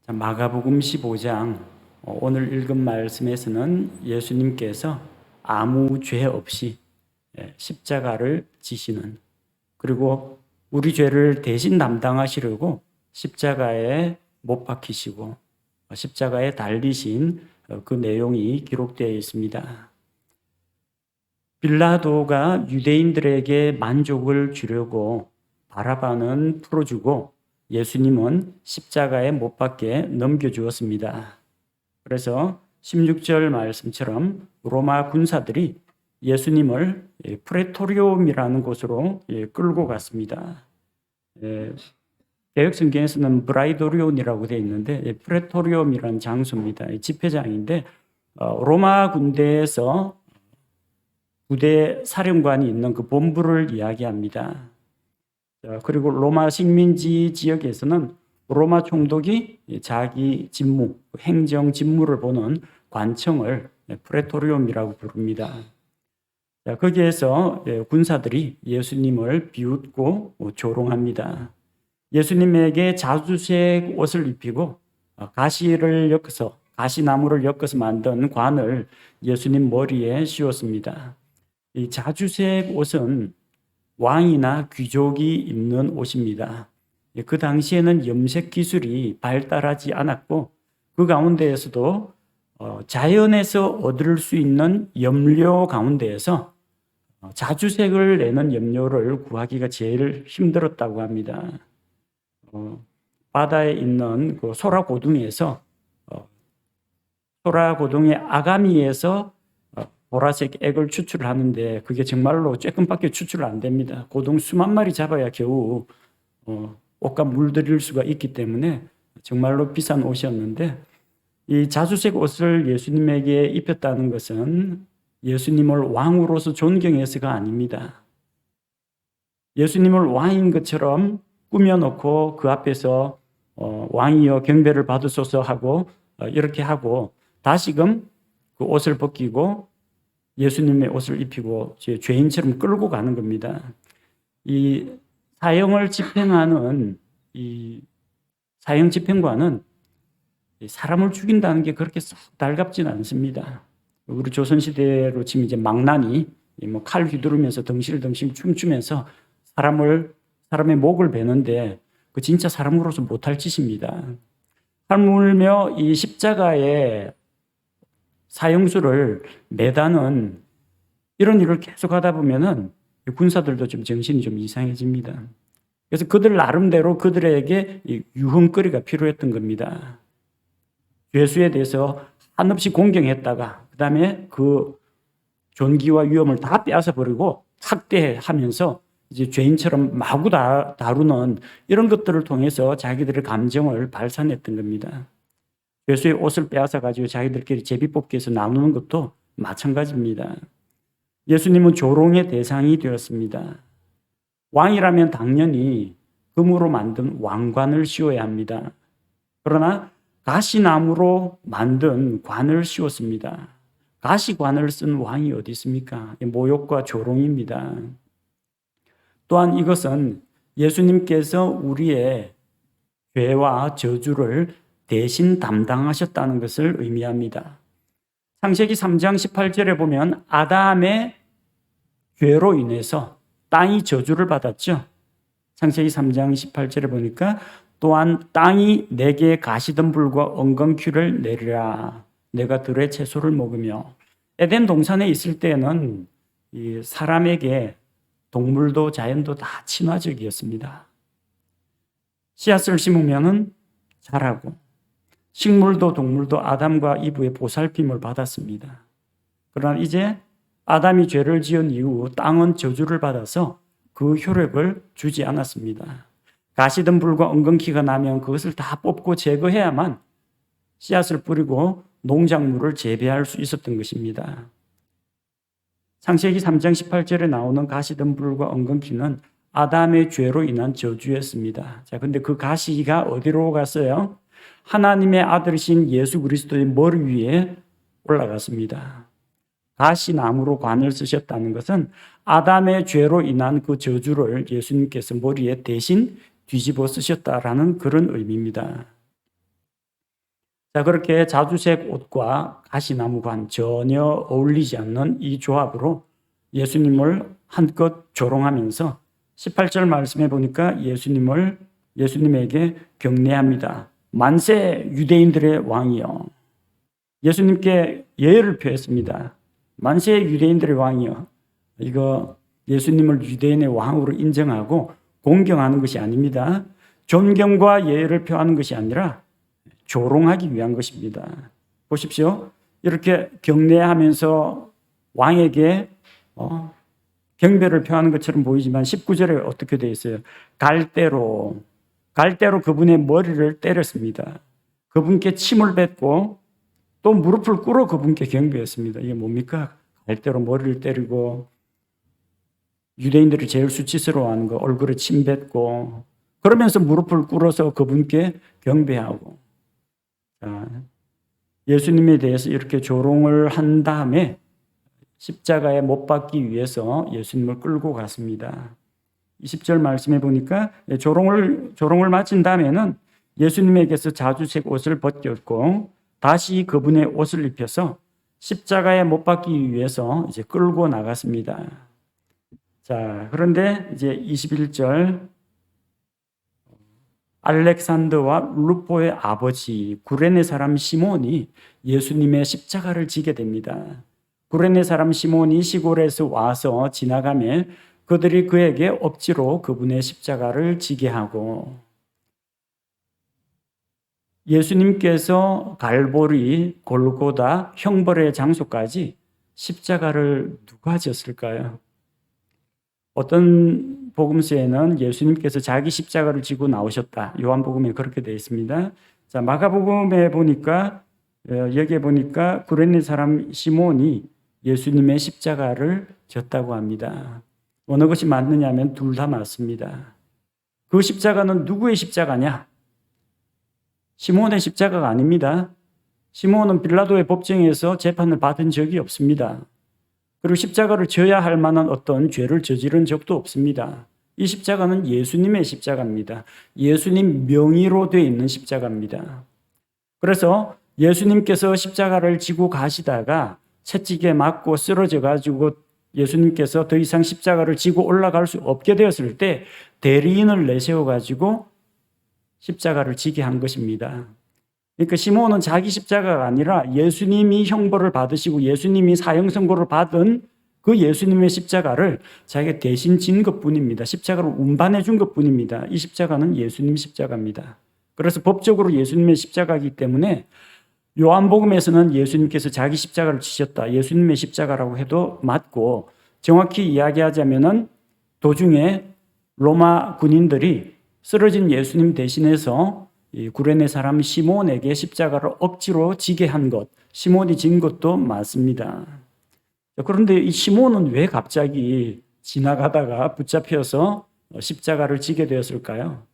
자, 마가복음 15장 오늘 읽은 말씀에서는 예수님께서 아무 죄 없이 십자가를 지시는, 그리고 우리 죄를 대신 담당하시려고 십자가에 못 박히시고 십자가에 달리신 그 내용이 기록되어 있습니다. 빌라도가 유대인들에게 만족을 주려고 바라바는 풀어주고 예수님은 십자가에 못 박게 넘겨주었습니다. 그래서 16절 말씀처럼 로마 군사들이 예수님을 프레토리움이라는 곳으로 끌고 갔습니다. 개혁성경에서는 브라이도리온이라고 되어 있는데 프레토리움이라는 장소입니다. 집회장인데 로마 군대에서 부대 사령관이 있는 그 본부를 이야기합니다. 그리고 로마 식민지 지역에서는 로마 총독이 자기 직무, 행정 직무를 보는 관청을 프레토리움이라고 부릅니다. 거기에서 군사들이 예수님을 비웃고 조롱합니다. 예수님에게 자주색 옷을 입히고 가시나무를 엮어서 만든 관을 예수님 머리에 씌웠습니다. 이 자주색 옷은 왕이나 귀족이 입는 옷입니다. 그 당시에는 염색 기술이 발달하지 않았고 그 가운데에서도 자연에서 얻을 수 있는 염료 가운데에서 자주색을 내는 염료를 구하기가 제일 힘들었다고 합니다. 바다에 있는 그 소라고둥에서 소라고둥의 아가미에서 보라색 액을 추출하는데 그게 정말로 조금밖에 추출 안 됩니다. 고동 수만 마리 잡아야 겨우 옷과 물들일 수가 있기 때문에 정말로 비싼 옷이었는데, 이 자주색 옷을 예수님에게 입혔다는 것은 예수님을 왕으로서 존경해서가 아닙니다. 예수님을 왕인 것처럼 꾸며놓고 그 앞에서 왕이여 경배를 받으소서 하고 이렇게 하고 다시금 그 옷을 벗기고 예수님의 옷을 입히고 죄인처럼 끌고 가는 겁니다. 이 사형을 집행하는 이 사형 집행관은 사람을 죽인다는 게 그렇게 썩 달갑지는 않습니다. 우리 조선시대로 치면 이제 망나니 칼 휘두르면서 덩실덩실 춤추면서 사람의 목을 베는데 그 진짜 사람으로서 못할 짓입니다. 하물며 이 십자가에 사형수를 매다는 이런 일을 계속 하다 보면은 군사들도 좀 정신이 좀 이상해집니다. 그래서 그들 나름대로 그들에게 유흥거리가 필요했던 겁니다. 죄수에 대해서 한없이 공경했다가 그 다음에 그 존귀와 위엄을 다 빼앗아 버리고 학대하면서 이제 죄인처럼 마구 다루는 이런 것들을 통해서 자기들의 감정을 발산했던 겁니다. 죄수의 옷을 빼앗아 가지고 자기들끼리 제비뽑기 해서 나누는 것도 마찬가지입니다. 예수님은 조롱의 대상이 되었습니다. 왕이라면 당연히 금으로 만든 왕관을 씌워야 합니다. 그러나 가시나무로 만든 관을 씌웠습니다. 가시관을 쓴 왕이 어디 있습니까? 모욕과 조롱입니다. 또한 이것은 예수님께서 우리의 죄와 저주를 대신 담당하셨다는 것을 의미합니다. 창세기 3장 18절에 보면 아담의 죄로 인해서 땅이 저주를 받았죠. 창세기 3장 18절에 보니까 또한 땅이 내게 가시덤불과 엉겅퀴를 내리라. 내가 들의 채소를 먹으며. 에덴 동산에 있을 때는 이 사람에게 동물도 자연도 다 친화적이었습니다. 씨앗을 심으면 자라고 식물도 동물도 아담과 이브의 보살핌을 받았습니다. 그러나 이제 아담이 죄를 지은 이후 땅은 저주를 받아서 그 효력을 주지 않았습니다. 가시덤불과 엉겅퀴가 나면 그것을 다 뽑고 제거해야만 씨앗을 뿌리고 농작물을 재배할 수 있었던 것입니다. 창세기 3장 18절에 나오는 가시덤불과 엉겅퀴는 아담의 죄로 인한 저주였습니다. 자, 근데 그 가시가 어디로 갔어요? 하나님의 아들이신 예수 그리스도의 머리 위에 올라갔습니다. 가시나무로 관을 쓰셨다는 것은 아담의 죄로 인한 그 저주를 예수님께서 머리에 대신 뒤집어 쓰셨다라는 그런 의미입니다. 자, 그렇게 자주색 옷과 가시나무관 전혀 어울리지 않는 이 조합으로 예수님을 한껏 조롱하면서 18절 말씀해 보니까 예수님에게 경례합니다. 만세 유대인들의 왕이여. 예수님께 예를 표했습니다. 만세 유대인들의 왕이여. 이거 예수님을 유대인의 왕으로 인정하고 공경하는 것이 아닙니다. 존경과 예를 표하는 것이 아니라 조롱하기 위한 것입니다. 보십시오. 이렇게 경례하면서 왕에게 경배를 표하는 것처럼 보이지만 19절에 어떻게 되어 있어요? 갈대로 그분의 머리를 때렸습니다. 그분께 침을 뱉고 또 무릎을 꿇어 그분께 경배했습니다. 이게 뭡니까? 갈대로 머리를 때리고 유대인들이 제일 수치스러워하는 거 얼굴에 침 뱉고 그러면서 무릎을 꿇어서 그분께 경배하고 예수님에 대해서 이렇게 조롱을 한 다음에 십자가에 못 박기 위해서 예수님을 끌고 갔습니다. 20절 말씀해 보니까 조롱을 마친 다음에는 예수님에게서 자주색 옷을 벗겼고 다시 그분의 옷을 입혀서 십자가에 못 박기 위해서 이제 끌고 나갔습니다. 자, 그런데 이제 21절 알렉산더와 루포의 아버지 구레네 사람 시몬이 예수님의 십자가를 지게 됩니다. 구레네 사람 시몬이 시골에서 와서 지나가며 그들이 그에게 억지로 그분의 십자가를 지게 하고 예수님께서 갈보리, 골고다, 형벌의 장소까지 십자가를 누가 졌을까요? 어떤 복음서에는 예수님께서 자기 십자가를 지고 나오셨다. 요한복음에 그렇게 되어 있습니다. 자, 마가복음에 보니까 여기에 보니까 구레네 사람 시몬이 예수님의 십자가를 졌다고 합니다. 어느 것이 맞느냐면 둘 다 맞습니다. 그 십자가는 누구의 십자가냐? 시몬의 십자가가 아닙니다. 시몬은 빌라도의 법정에서 재판을 받은 적이 없습니다. 그리고 십자가를 져야 할 만한 어떤 죄를 저지른 적도 없습니다. 이 십자가는 예수님의 십자가입니다. 예수님 명의로 되어 있는 십자가입니다. 그래서 예수님께서 십자가를 지고 가시다가 채찍에 맞고 쓰러져 가지고 예수님께서 더 이상 십자가를 지고 올라갈 수 없게 되었을 때 대리인을 내세워 가지고 십자가를 지게 한 것입니다. 그러니까 시몬은 자기 십자가가 아니라 예수님이 형벌을 받으시고 예수님이 사형 선고를 받은 그 예수님의 십자가를 자기가 대신 진 것뿐입니다. 십자가를 운반해 준 것뿐입니다. 이 십자가는 예수님 십자가입니다. 그래서 법적으로 예수님의 십자가이기 때문에 요한복음에서는 예수님께서 자기 십자가를 지셨다. 예수님의 십자가라고 해도 맞고 정확히 이야기하자면은 도중에 로마 군인들이 쓰러진 예수님 대신해서 이 구레네 사람 시몬에게 십자가를 억지로 지게 한 것, 시몬이 진 것도 맞습니다. 그런데 이 시몬은 왜 갑자기 지나가다가 붙잡혀서 십자가를 지게 되었을까요?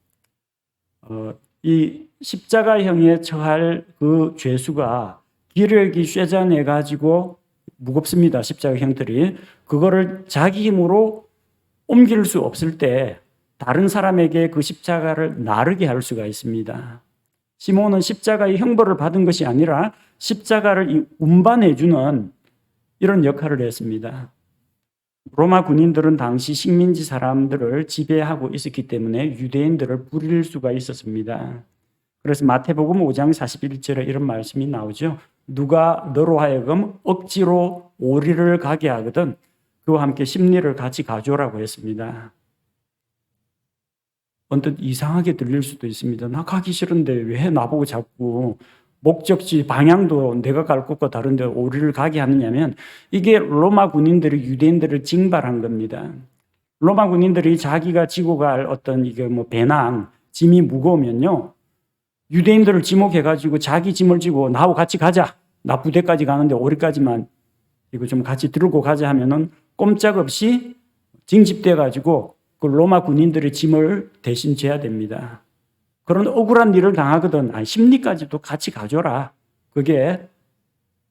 이 십자가형에 처할 그 죄수가 기력이 쇠잔해 가지고 무겁습니다. 십자가 형들이 그거를 자기 힘으로 옮길 수 없을 때 다른 사람에게 그 십자가를 나르게 할 수가 있습니다. 시몬은 십자가의 형벌을 받은 것이 아니라 십자가를 운반해 주는 이런 역할을 했습니다. 로마 군인들은 당시 식민지 사람들을 지배하고 있었기 때문에 유대인들을 부릴 수가 있었습니다. 그래서 마태복음 5장 41절에 이런 말씀이 나오죠. 누가 너로 하여금 억지로 오리를 가게 하거든 그와 함께 심리를 같이 가져오라고 했습니다. 언뜻 이상하게 들릴 수도 있습니다. 나 가기 싫은데 왜 나보고 자꾸 목적지 방향도 내가 갈 곳과 다른데 오리를 가게 하느냐면 이게 로마 군인들이 유대인들을 징발한 겁니다. 로마 군인들이 자기가 지고 갈 어떤 이게 배낭, 짐이 무거우면요. 유대인들을 지목해가지고 자기 짐을 지고 나하고 같이 가자. 나 부대까지 가는데 오리까지만 이거 좀 같이 들고 가자 하면은 꼼짝없이 징집돼가지고 그 로마 군인들의 짐을 대신 져야 됩니다. 그런 억울한 일을 당하거든. 심리까지도 같이 가져라. 그게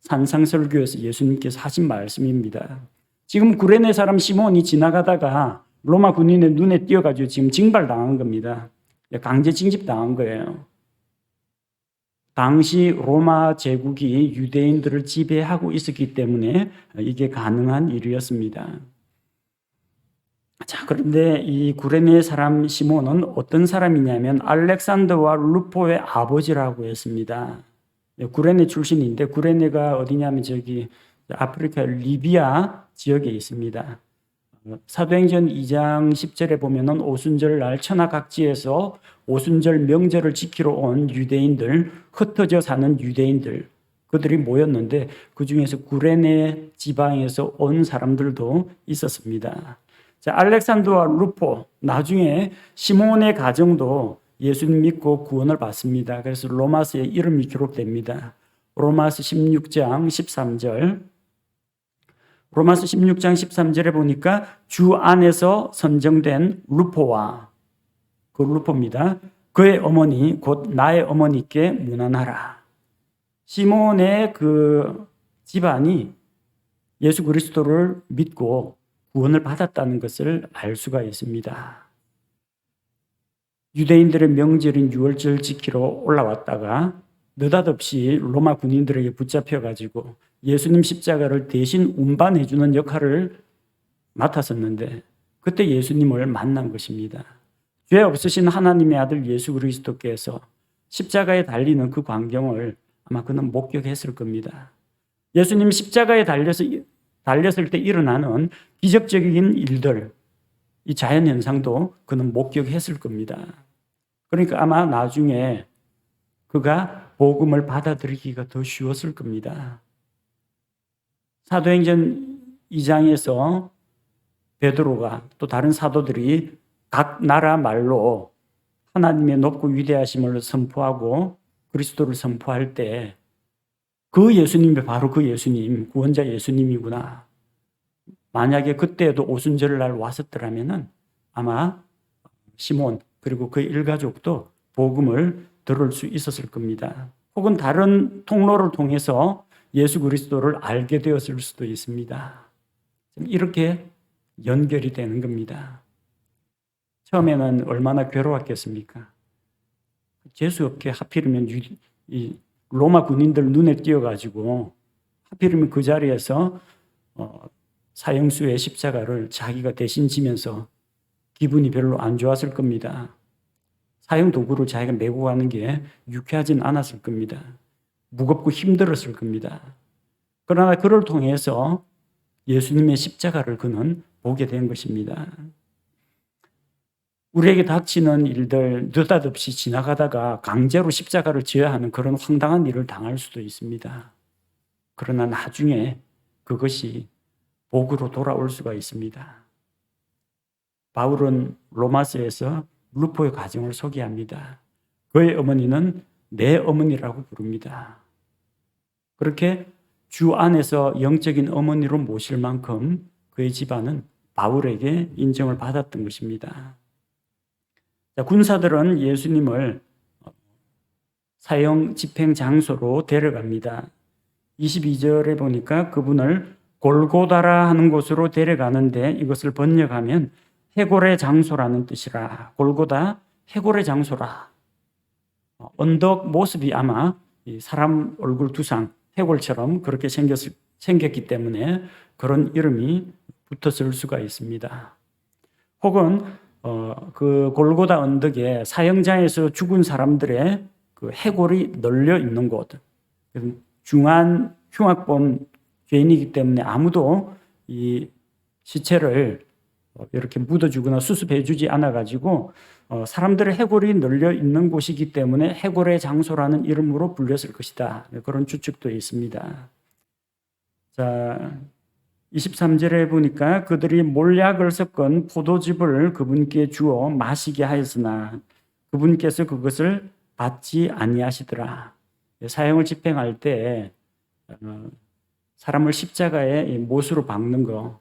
산상설교에서 예수님께서 하신 말씀입니다. 지금 구레네 사람 시몬이 지나가다가 로마 군인의 눈에 띄어가지고 지금 징발당한 겁니다. 강제 징집당한 거예요. 당시 로마 제국이 유대인들을 지배하고 있었기 때문에 이게 가능한 일이었습니다. 자, 그런데 이 구레네 사람 시몬은 어떤 사람이냐면 알렉산더와 루포의 아버지라고 했습니다. 구레네 출신인데, 구레네가 어디냐면 저기 아프리카 리비아 지역에 있습니다. 사도행전 2장 10절에 보면은 오순절 날 천하각지에서 오순절 명절을 지키러 온 유대인들, 흩어져 사는 유대인들, 그들이 모였는데 그 중에서 구레네 지방에서 온 사람들도 있었습니다. 자, 알렉산더와 루포, 나중에 시몬의 가정도 예수님 믿고 구원을 받습니다. 그래서 로마서에 이름이 기록됩니다. 로마서 16장 13절. 로마서 16장 13절에 보니까 주 안에서 선정된 루포와, 그 루포입니다. 그의 어머니 곧 나의 어머니께 문안하라. 시몬의 그 집안이 예수 그리스도를 믿고 구원을 받았다는 것을 알 수가 있습니다. 유대인들의 명절인 유월절 지키러 올라왔다가 느닷없이 로마 군인들에게 붙잡혀가지고 예수님 십자가를 대신 운반해주는 역할을 맡았었는데 그때 예수님을 만난 것입니다. 죄 없으신 하나님의 아들 예수 그리스도께서 십자가에 달리는 그 광경을 아마 그는 목격했을 겁니다. 예수님 십자가에 달렸을 때 일어나는 기적적인 일들, 이 자연현상도 그는 목격했을 겁니다. 그러니까 아마 나중에 그가 복음을 받아들이기가 더 쉬웠을 겁니다. 사도행전 2장에서 베드로가 또 다른 사도들이 각 나라 말로 하나님의 높고 위대하심을 선포하고 그리스도를 선포할 때 그 예수님이 바로 그 예수님, 구원자 예수님이구나. 만약에 그때에도 오순절날 왔었더라면 아마 시몬 그리고 그 일가족도 복음을 들을 수 있었을 겁니다. 혹은 다른 통로를 통해서 예수 그리스도를 알게 되었을 수도 있습니다. 이렇게 연결이 되는 겁니다. 처음에는 얼마나 괴로웠겠습니까? 재수없게 하필이면 이 로마 군인들 눈에 띄어가지고 하필이면 그 자리에서 사형수의 십자가를 자기가 대신 지면서 기분이 별로 안 좋았을 겁니다. 사형 도구를 자기가 메고 가는 게 유쾌하진 않았을 겁니다. 무겁고 힘들었을 겁니다. 그러나 그를 통해서 예수님의 십자가를 그는 보게 된 것입니다. 우리에게 닥치는 일들 느닷없이 지나가다가 강제로 십자가를 져야 하는 그런 황당한 일을 당할 수도 있습니다. 그러나 나중에 그것이 복으로 돌아올 수가 있습니다. 바울은 로마서에서 루포의 가정을 소개합니다. 그의 어머니는 내 어머니라고 부릅니다. 그렇게 주 안에서 영적인 어머니로 모실 만큼 그의 집안은 바울에게 인정을 받았던 것입니다. 자, 군사들은 예수님을 사형 집행 장소로 데려갑니다. 22절에 보니까 그분을 골고다라 하는 곳으로 데려가는데 이것을 번역하면 해골의 장소라는 뜻이라. 골고다, 해골의 장소라. 언덕 모습이 아마 사람 얼굴 두상, 해골처럼 그렇게 생겼기 때문에 그런 이름이 붙었을 수가 있습니다. 혹은 그 골고다 언덕에 사형장에서 죽은 사람들의 그 해골이 널려 있는 곳, 중한 흉악범 죄인이기 때문에 아무도 이 시체를 이렇게 묻어주거나 수습해주지 않아가지고 사람들의 해골이 널려 있는 곳이기 때문에 해골의 장소라는 이름으로 불렸을 것이다. 그런 추측도 있습니다. 자, 23절에 보니까 그들이 몰약을 섞은 포도즙을 그분께 주어 마시게 하였으나 그분께서 그것을 받지 아니하시더라. 사형을 집행할 때 사람을 십자가에 못으로 박는 거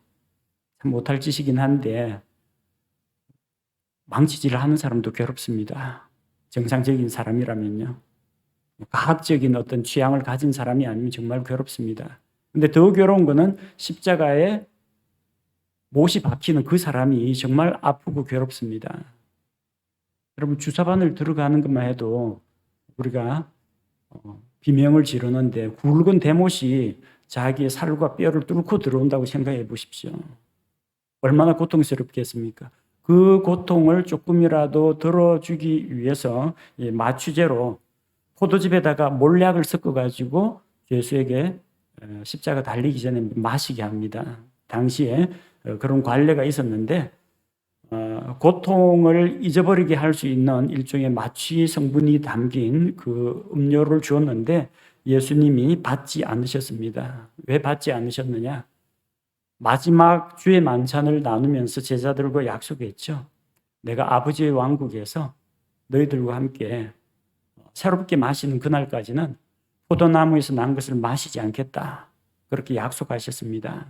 참 못할 짓이긴 한데 망치질을 하는 사람도 괴롭습니다. 정상적인 사람이라면요. 과학적인 어떤 취향을 가진 사람이 아니면 정말 괴롭습니다. 근데 더 괴로운 거는 십자가에 못이 박히는 그 사람이 정말 아프고 괴롭습니다. 여러분 주사바늘 들어가는 것만 해도 우리가 비명을 지르는데 굵은 대못이 자기의 살과 뼈를 뚫고 들어온다고 생각해 보십시오. 얼마나 고통스럽겠습니까? 그 고통을 조금이라도 덜어주기 위해서 마취제로 포도즙에다가 몰약을 섞어가지고 예수에게 십자가 달리기 전에 마시게 합니다. 당시에 그런 관례가 있었는데 고통을 잊어버리게 할 수 있는 일종의 마취 성분이 담긴 그 음료를 주었는데 예수님이 받지 않으셨습니다. 왜 받지 않으셨느냐? 마지막 주의 만찬을 나누면서 제자들과 약속했죠. 내가 아버지의 왕국에서 너희들과 함께 새롭게 마시는 그날까지는 포도나무에서 난 것을 마시지 않겠다. 그렇게 약속하셨습니다.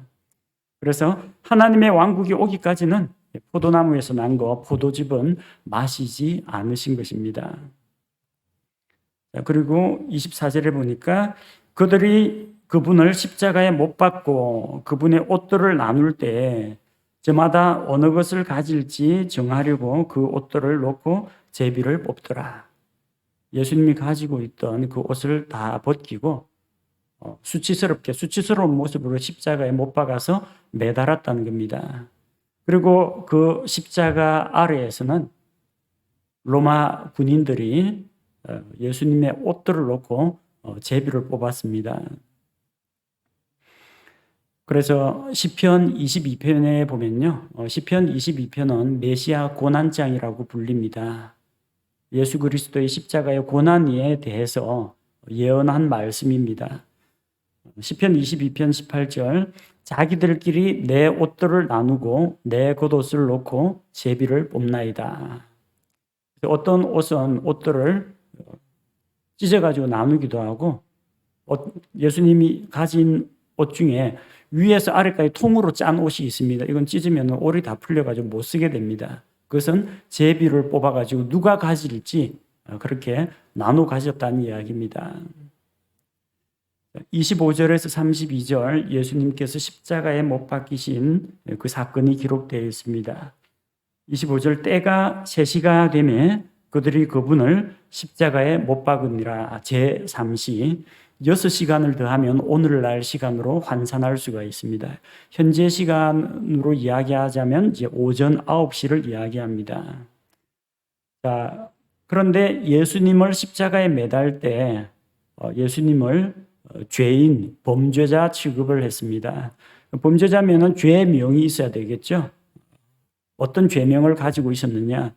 그래서 하나님의 왕국이 오기까지는 포도나무에서 난 거, 포도즙은 마시지 않으신 것입니다. 그리고 24절에 보니까 그들이 그분을 십자가에 못 박고 그분의 옷들을 나눌 때 저마다 어느 것을 가질지 정하려고 그 옷들을 놓고 제비를 뽑더라. 예수님이 가지고 있던 그 옷을 다 벗기고 수치스러운 모습으로 십자가에 못 박아서 매달았다는 겁니다. 그리고 그 십자가 아래에서는 로마 군인들이 예수님의 옷들을 놓고 제비를 뽑았습니다. 그래서 시편 22편에 보면요. 시편 22편은 메시아 고난장이라고 불립니다. 예수 그리스도의 십자가의 고난에 대해서 예언한 말씀입니다. 시편 22편 18절 자기들끼리 내 옷들을 나누고 내 겉옷을 놓고 제비를 뽑나이다. 어떤 옷들을 찢어가지고 나누기도 하고 예수님이 가진 옷 중에 위에서 아래까지 통으로 짠 옷이 있습니다. 이건 찢으면 올이 다 풀려가지고 못 쓰게 됩니다. 그것은 제비를 뽑아가지고 누가 가질지 그렇게 나눠 가졌다는 이야기입니다. 25절에서 32절 예수님께서 십자가에 못 박히신 그 사건이 기록되어 있습니다. 25절 때가 3시가 되매 그들이 그분을 십자가에 못 박으니라. 제3시 6시간을 더하면 오늘날 시간으로 환산할 수가 있습니다. 현재 시간으로 이야기하자면 이제 오전 9시를 이야기합니다. 자, 그런데 예수님을 십자가에 매달 때 예수님을 죄인, 범죄자 취급을 했습니다. 범죄자면은 죄명이 있어야 되겠죠. 어떤 죄명을 가지고 있었느냐?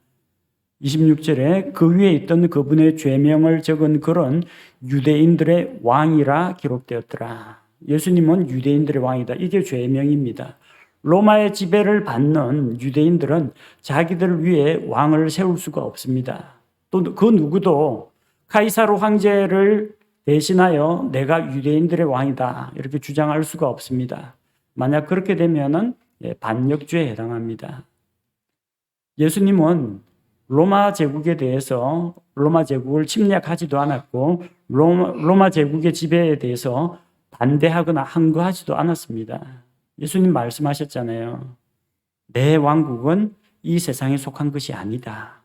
26절에 그 위에 있던 그분의 죄명을 적은 글은 유대인들의 왕이라 기록되었더라. 예수님은 유대인들의 왕이다. 이게 죄명입니다. 로마의 지배를 받는 유대인들은 자기들 위에 왕을 세울 수가 없습니다. 또 그 누구도 카이사르 황제를 대신하여 내가 유대인들의 왕이다 이렇게 주장할 수가 없습니다. 만약 그렇게 되면은 반역죄에 해당합니다. 예수님은 로마 제국에 대해서 로마 제국을 침략하지도 않았고 로마 제국의 지배에 대해서 반대하거나 항거하지도 않았습니다. 예수님 말씀하셨잖아요. 내 왕국은 이 세상에 속한 것이 아니다.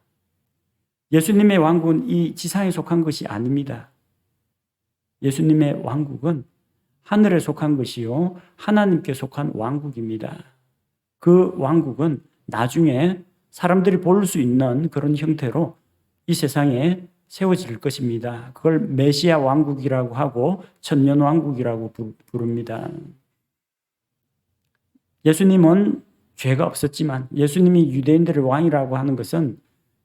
예수님의 왕국은 이 지상에 속한 것이 아닙니다. 예수님의 왕국은 하늘에 속한 것이요 하나님께 속한 왕국입니다. 그 왕국은 나중에 사람들이 볼 수 있는 그런 형태로 이 세상에 세워질 것입니다. 그걸 메시아 왕국이라고 하고 천년 왕국이라고 부릅니다. 예수님은 죄가 없었지만 예수님이 유대인들의 왕이라고 하는 것은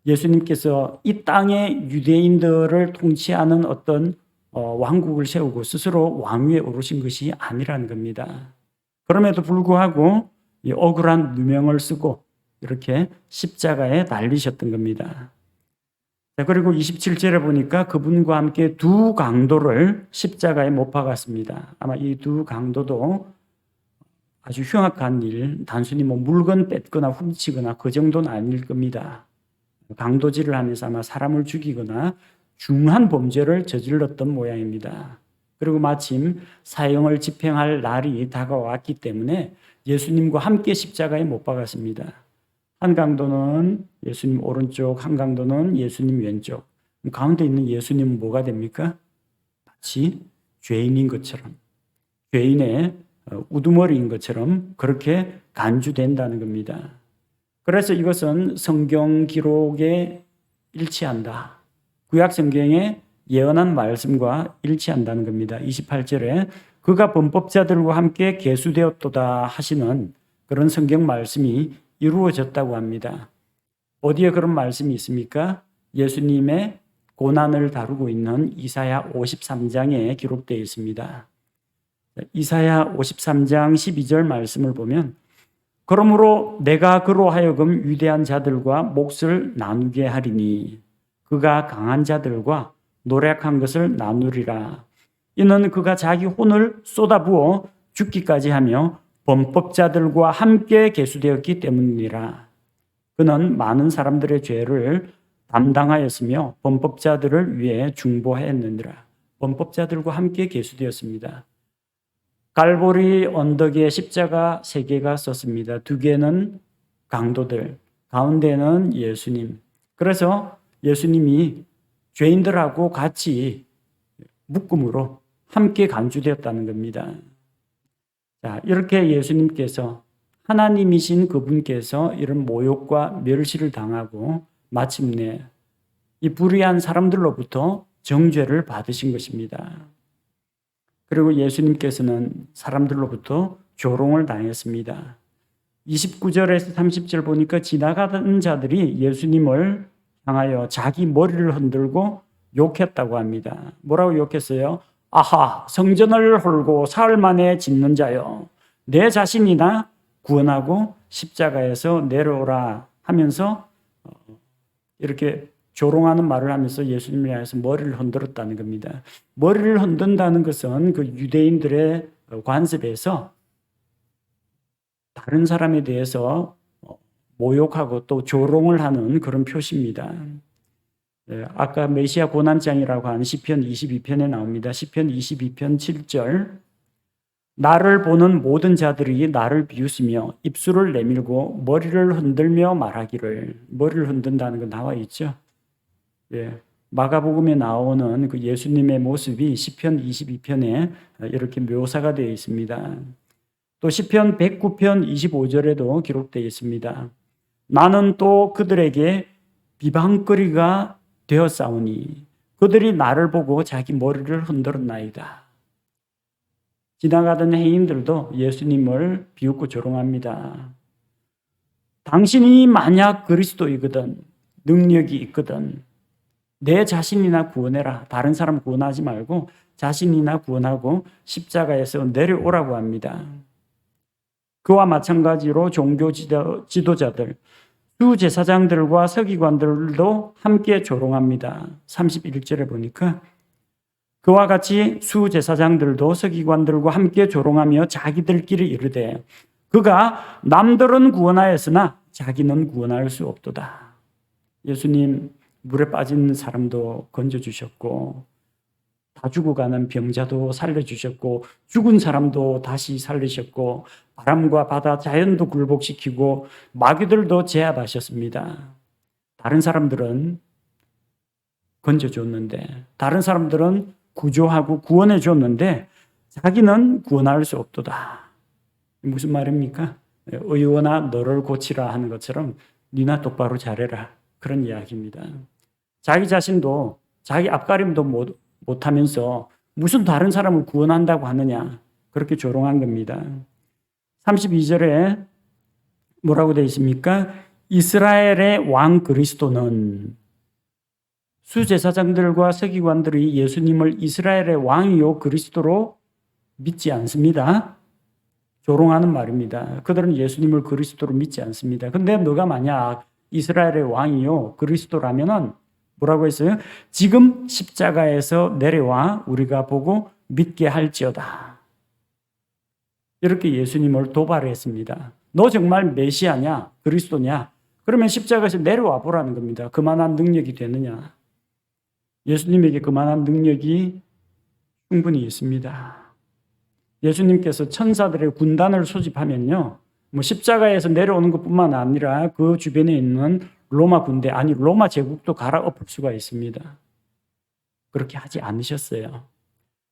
예수님께서 이 땅의 유대인들을 통치하는 어떤 왕국을 세우고 스스로 왕위에 오르신 것이 아니라는 겁니다. 그럼에도 불구하고 이 억울한 누명을 쓰고 이렇게 십자가에 달리셨던 겁니다. 그리고 27절에 보니까 그분과 함께 두 강도를 십자가에 못 박았습니다. 아마 이 두 강도도 아주 흉악한 일, 단순히 뭐 물건 뺏거나 훔치거나 그 정도는 아닐 겁니다. 강도질을 하면서 아마 사람을 죽이거나 중한 범죄를 저질렀던 모양입니다. 그리고 마침 사형을 집행할 날이 다가왔기 때문에 예수님과 함께 십자가에 못 박았습니다. 한 강도는 예수님 오른쪽, 한 강도는 예수님 왼쪽. 가운데 있는 예수님은 뭐가 됩니까? 마치 죄인인 것처럼, 죄인의 우두머리인 것처럼 그렇게 간주된다는 겁니다. 그래서 이것은 성경 기록에 일치한다. 구약 성경의 예언한 말씀과 일치한다는 겁니다. 28절에 그가 범법자들과 함께 계수되었도다 하시는 그런 성경 말씀이 이루어졌다고 합니다. 어디에 그런 말씀이 있습니까? 예수님의 고난을 다루고 있는 이사야 53장에 기록되어 있습니다. 이사야 53장 12절 말씀을 보면 그러므로 내가 그로 하여금 위대한 자들과 몫을 나누게 하리니 그가 강한 자들과 노력한 것을 나누리라. 이는 그가 자기 혼을 쏟아부어 죽기까지 하며 범법자들과 함께 계수되었기 때문이라. 그는 많은 사람들의 죄를 담당하였으며 범법자들을 위해 중보하였느니라. 범법자들과 함께 계수되었습니다. 갈보리 언덕에 십자가 3개가 섰습니다. 2개는 강도들, 가운데는 예수님. 그래서 예수님이 죄인들하고 같이 묶음으로 함께 간주되었다는 겁니다. 자, 이렇게 예수님께서 하나님이신 그분께서 이런 모욕과 멸시를 당하고 마침내 이 불의한 사람들로부터 정죄를 받으신 것입니다. 그리고 예수님께서는 사람들로부터 조롱을 당했습니다. 29절에서 30절 보니까 지나가던 자들이 예수님을 향하여 자기 머리를 흔들고 욕했다고 합니다. 뭐라고 욕했어요? 아하, 성전을 헐고 사흘 만에 짓는 자여, 내 자신이나 구원하고 십자가에서 내려오라 하면서 이렇게 조롱하는 말을 하면서 예수님을 향해서 머리를 흔들었다는 겁니다. 머리를 흔든다는 것은 그 유대인들의 관습에서 다른 사람에 대해서 모욕하고 또 조롱을 하는 그런 표시입니다. 아까 메시아 고난장이라고 하는 시편 22편에 나옵니다. 시편 22편 7절 나를 보는 모든 자들이 나를 비웃으며 입술을 내밀고 머리를 흔들며 말하기를. 머리를 흔든다는 거 나와 있죠. 마가복음에 나오는 그 예수님의 모습이 시편 22편에 이렇게 묘사가 되어 있습니다. 또 시편 109편 25절에도 기록되어 있습니다. 나는 또 그들에게 비방거리가 되었사오니 그들이 나를 보고 자기 머리를 흔들었나이다. 지나가던 행인들도 예수님을 비웃고 조롱합니다. 당신이 만약 그리스도이거든, 능력이 있거든, 내 자신이나 구원해라. 다른 사람 구원하지 말고 자신이나 구원하고 십자가에서 내려오라고 합니다. 그와 마찬가지로 종교 지도자들, 수제사장들과 서기관들도 함께 조롱합니다. 31절에 보니까 그와 같이 수제사장들도 서기관들과 함께 조롱하며 자기들끼리 이르되 그가 남들은 구원하였으나 자기는 구원할 수 없도다. 예수님 물에 빠진 사람도 건져주셨고 다 죽어가는 병자도 살려주셨고 죽은 사람도 다시 살리셨고 바람과 바다 자연도 굴복시키고 마귀들도 제압하셨습니다. 다른 사람들은 건져줬는데 다른 사람들은 구조하고 구원해 줬는데 자기는 구원할 수 없도다. 무슨 말입니까? 의원아 너를 고치라 하는 것처럼 니나 똑바로 잘해라. 그런 이야기입니다. 자기 자신도 자기 앞가림도 못하면서 무슨 다른 사람을 구원한다고 하느냐. 그렇게 조롱한 겁니다. 32절에 뭐라고 되어 있습니까? 이스라엘의 왕 그리스도는 수제사장들과 서기관들이 예수님을 이스라엘의 왕이요 그리스도로 믿지 않습니다. 조롱하는 말입니다. 그들은 예수님을 그리스도로 믿지 않습니다. 근데 너가 만약 이스라엘의 왕이요 그리스도라면은 뭐라고 했어요? 지금 십자가에서 내려와 우리가 보고 믿게 할지어다. 이렇게 예수님을 도발했습니다. 너 정말 메시아냐? 그리스도냐? 그러면 십자가에서 내려와 보라는 겁니다. 그만한 능력이 되느냐? 예수님에게 그만한 능력이 충분히 있습니다. 예수님께서 천사들의 군단을 소집하면요, 뭐 십자가에서 내려오는 것뿐만 아니라 그 주변에 있는 로마 군대, 아니 로마 제국도 갈아엎을 수가 있습니다. 그렇게 하지 않으셨어요.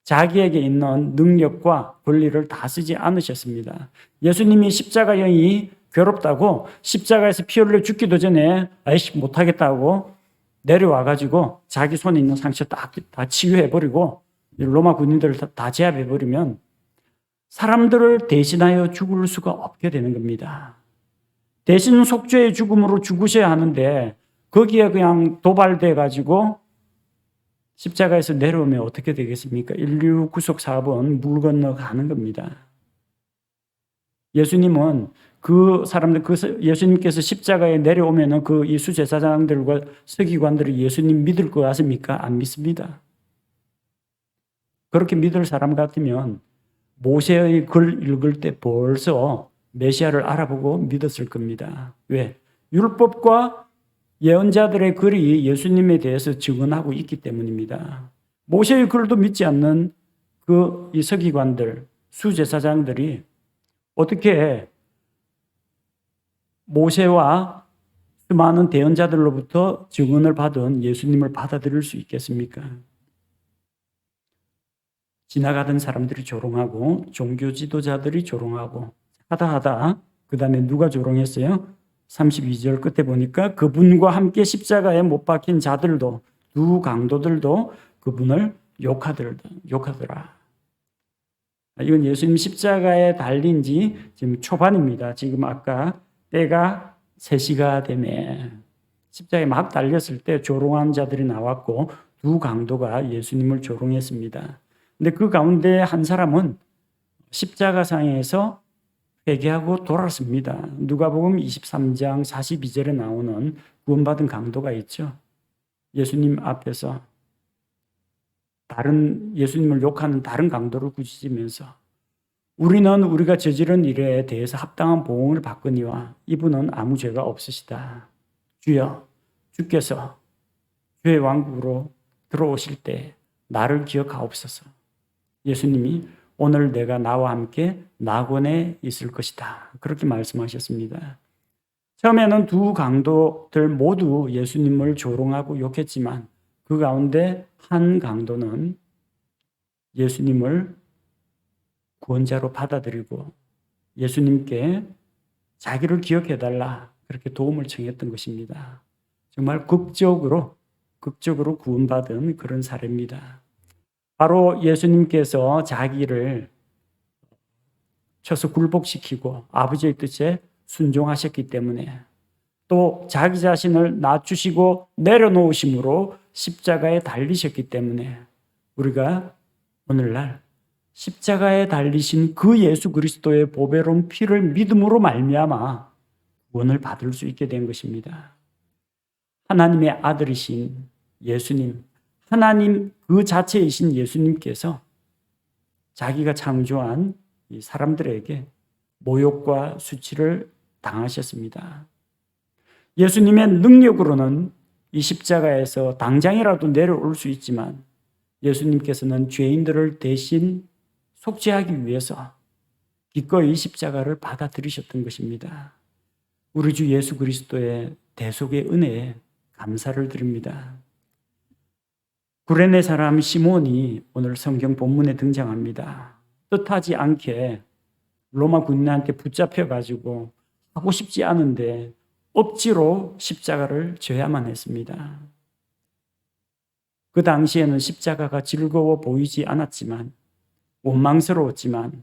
자기에게 있는 능력과 권리를 다 쓰지 않으셨습니다. 예수님이 십자가형이 괴롭다고 십자가에서 피 흘려 죽기도 전에 아이씨 못하겠다고 내려와가지고 자기 손에 있는 상처 다 치유해버리고 로마 군인들을 다 제압해버리면 사람들을 대신하여 죽을 수가 없게 되는 겁니다. 대신 속죄의 죽음으로 죽으셔야 하는데 거기에 그냥 도발돼가지고 십자가에서 내려오면 어떻게 되겠습니까? 인류 구속 사업은 물 건너 가는 겁니다. 예수님은 예수님께서 십자가에 내려오면은 그 이수 제사장들과 서기관들이 예수님 믿을 것 같습니까? 안 믿습니다. 그렇게 믿을 사람 같으면 모세의 글 읽을 때 벌써 메시아를 알아보고 믿었을 겁니다. 왜? 율법과 예언자들의 글이 예수님에 대해서 증언하고 있기 때문입니다. 모세의 글도 믿지 않는 이 서기관들, 수제사장들이 어떻게 모세와 수많은 대언자들로부터 증언을 받은 예수님을 받아들일 수 있겠습니까? 지나가던 사람들이 조롱하고 종교 지도자들이 조롱하고 하다 그 다음에 누가 조롱했어요? 32절 끝에 보니까 그분과 함께 십자가에 못 박힌 자들도 두 강도들도 그분을 욕하더라. 이건 예수님 십자가에 달린 지 지금 초반입니다. 지금 아까 때가 3시가 되매 십자가에 막 달렸을 때 조롱한 자들이 나왔고 두 강도가 예수님을 조롱했습니다. 근데 그 가운데 한 사람은 십자가상에서 회개하고 돌았습니다. 누가복음 23장 42절에 나오는 구원받은 강도가 있죠. 예수님 앞에서 예수님을 욕하는 다른 강도를 꾸짖으면서 우리는 우리가 저지른 일에 대해서 합당한 보응을 받거니와 이분은 아무 죄가 없으시다. 주여, 주께서 주의 왕국으로 들어오실 때 나를 기억하옵소서. 예수님이 오늘 내가 나와 함께 낙원에 있을 것이다. 그렇게 말씀하셨습니다. 처음에는 두 강도들 모두 예수님을 조롱하고 욕했지만 그 가운데 한 강도는 예수님을 구원자로 받아들이고 예수님께 자기를 기억해달라 그렇게 도움을 청했던 것입니다. 정말 극적으로 구원받은 그런 사례입니다. 바로 예수님께서 자기를 쳐서 굴복시키고 아버지의 뜻에 순종하셨기 때문에 또 자기 자신을 낮추시고 내려놓으심으로 십자가에 달리셨기 때문에 우리가 오늘날 십자가에 달리신 그 예수 그리스도의 보배로운 피를 믿음으로 말미암아 구원을 받을 수 있게 된 것입니다. 하나님의 아들이신 예수님, 하나님 그 자체이신 예수님께서 자기가 창조한 이 사람들에게 모욕과 수치를 당하셨습니다. 예수님의 능력으로는 이 십자가에서 당장이라도 내려올 수 있지만 예수님께서는 죄인들을 대신 속죄하기 위해서 기꺼이 십자가를 받아들이셨던 것입니다. 우리 주 예수 그리스도의 대속의 은혜에 감사를 드립니다. 구레네 사람 시몬이 오늘 성경 본문에 등장합니다. 뜻하지 않게 로마 군인한테 붙잡혀가지고 하고 싶지 않은데 억지로 십자가를 져야만 했습니다. 그 당시에는 십자가가 즐거워 보이지 않았지만 원망스러웠지만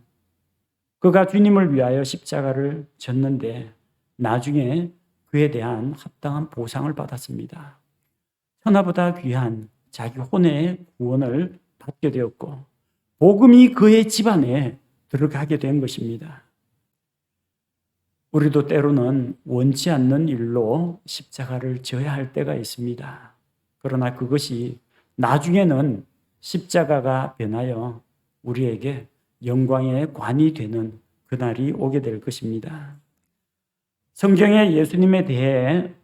그가 주님을 위하여 십자가를 졌는데 나중에 그에 대한 합당한 보상을 받았습니다. 천하보다 귀한 자기 혼의 구원을 받게 되었고 복음이 그의 집안에 들어가게 된 것입니다. 우리도 때로는 원치 않는 일로 십자가를 져야 할 때가 있습니다. 그러나 그것이 나중에는 십자가가 변하여 우리에게 영광의 관이 되는 그날이 오게 될 것입니다. 성경에 예수님에 대해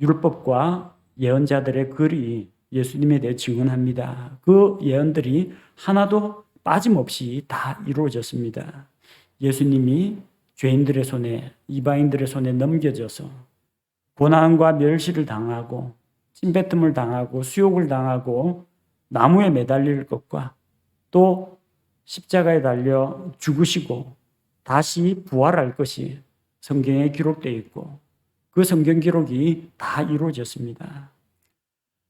율법과 예언자들의 글이 예수님에 대해 증언합니다. 그 예언들이 하나도 빠짐없이 다 이루어졌습니다. 예수님이 죄인들의 손에, 이방인들의 손에 넘겨져서 고난과 멸시를 당하고 침뱉음을 당하고 수욕을 당하고 나무에 매달릴 것과 또 십자가에 달려 죽으시고 다시 부활할 것이 성경에 기록되어 있고 그 성경 기록이 다 이루어졌습니다.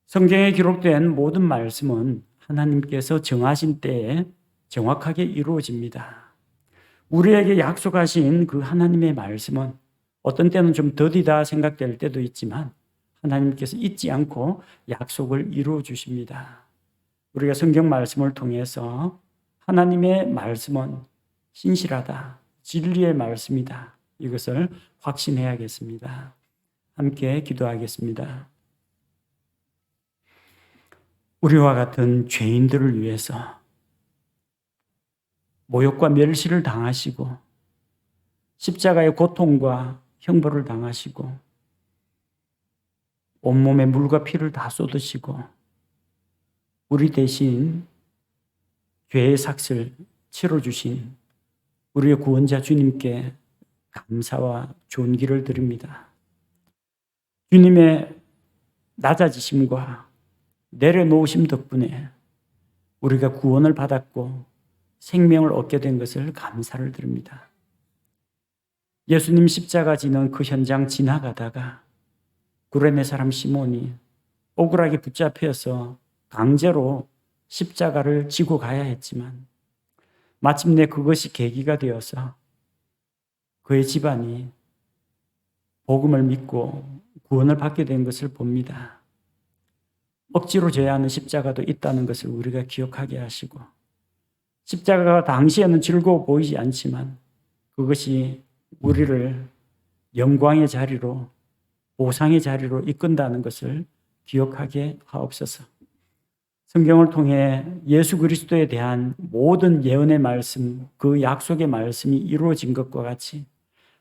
성경에 기록된 모든 말씀은 하나님께서 정하신 때에 정확하게 이루어집니다. 우리에게 약속하신 그 하나님의 말씀은 어떤 때는 좀 더디다 생각될 때도 있지만 하나님께서 잊지 않고 약속을 이루어 주십니다. 우리가 성경 말씀을 통해서 하나님의 말씀은 신실하다, 진리의 말씀이다. 이것을 확신해야겠습니다. 함께 기도하겠습니다. 우리와 같은 죄인들을 위해서 모욕과 멸시를 당하시고 십자가의 고통과 형벌을 당하시고 온몸에 물과 피를 다 쏟으시고 우리 대신 죄의 삭을 치러주신 우리의 구원자 주님께 감사와 존귀를 드립니다. 주님의 낮아지심과 내려놓으심 덕분에 우리가 구원을 받았고 생명을 얻게 된 것을 감사를 드립니다. 예수님 십자가 지는 그 현장 지나가다가 구레네 사람 시몬이 억울하게 붙잡혀서 강제로 십자가를 지고 가야 했지만 마침내 그것이 계기가 되어서 그의 집안이 복음을 믿고 구원을 받게 된 것을 봅니다. 억지로 져야 하는 십자가도 있다는 것을 우리가 기억하게 하시고 십자가가 당시에는 즐거워 보이지 않지만 그것이 우리를 영광의 자리로 보상의 자리로 이끈다는 것을 기억하게 하옵소서. 성경을 통해 예수 그리스도에 대한 모든 예언의 말씀, 그 약속의 말씀이 이루어진 것과 같이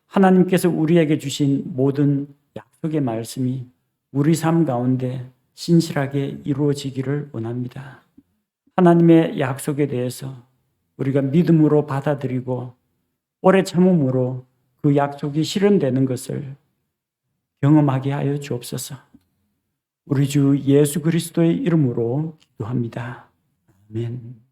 하나님께서 우리에게 주신 모든 약속의 말씀이 우리 삶 가운데 신실하게 이루어지기를 원합니다. 하나님의 약속에 대해서 우리가 믿음으로 받아들이고 오래 참음으로 그 약속이 실현되는 것을 경험하게 하여 주옵소서. 우리 주 예수 그리스도의 이름으로 기도합니다. 아멘.